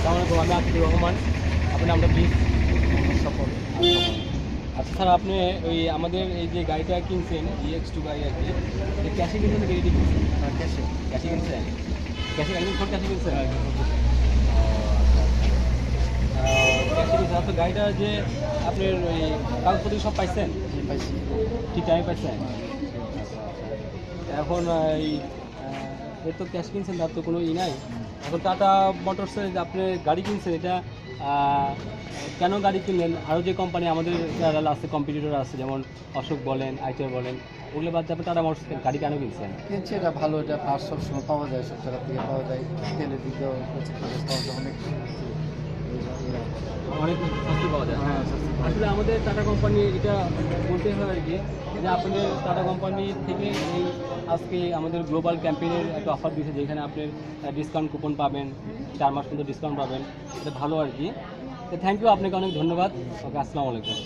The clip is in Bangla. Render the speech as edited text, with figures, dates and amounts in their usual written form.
আসসালামু আলাইকুম, আমি আতিকুর রহমান। আপনার নামটা প্লিজ? সফল। আচ্ছা স্যার, আপনি ওই আমাদের এই যে গাড়িটা কিনছেন EX2 গাড়ি আর কি, ক্যাশে কিনছেন নাকি রেডি কিনছেন? ক্যাশে। ক্যাশে কিনছেন? ক্যাশে একদম ফোন ক্যাশে কিনছেন? ক্যাশে কিনছেন। তো গাড়িটা যে আপনার ওই কাগজপত্র সব পাইছেন? জি পাইছি। ঠিক টাইমে পাইছেন? এখন এই এর তো ক্যাশ কিনছেন, তার তো কোনো ই নাই। এখন টাটা মোটরসের যে আপনি গাড়ি কিনছেন, এটা কেন গাড়ি কিনলেন? আরও যে কোম্পানি আমাদের যারা আছে, কম্পিটিটর আছে, যেমন অশোক বলেন, আইটার বলেন, ওগুলো বাদ দিয়ে আপনি টাটা মোটরস গাড়ি কেন কিনছেন? কিনছি, এটা ভালো, এটা পার্টস সবসময় পাওয়া যায়, সব জায়গা থেকে পাওয়া যায়। তেলের দিকেও পাওয়া যায় অনেক। অনেক সস্তা পাওয়া যায়। হ্যাঁ, আসলে আমাদের টাটা কোম্পানি এটা বলতে হয় আর কি, যে আপনাদের টাটা কোম্পানি থেকে এই আজকে আমাদের গ্লোবাল ক্যাম্পেইনের একটা অফার দিয়েছে, যেখানে আপনি ডিসকাউন্ট কুপন পাবেন, 4 মাস পর্যন্ত ডিসকাউন্ট পাবেন। এটা ভালো আর কি। তো থ্যাংক ইউ, আপনাকে অনেক ধন্যবাদ। ওকে, আসসালামু আলাইকুম।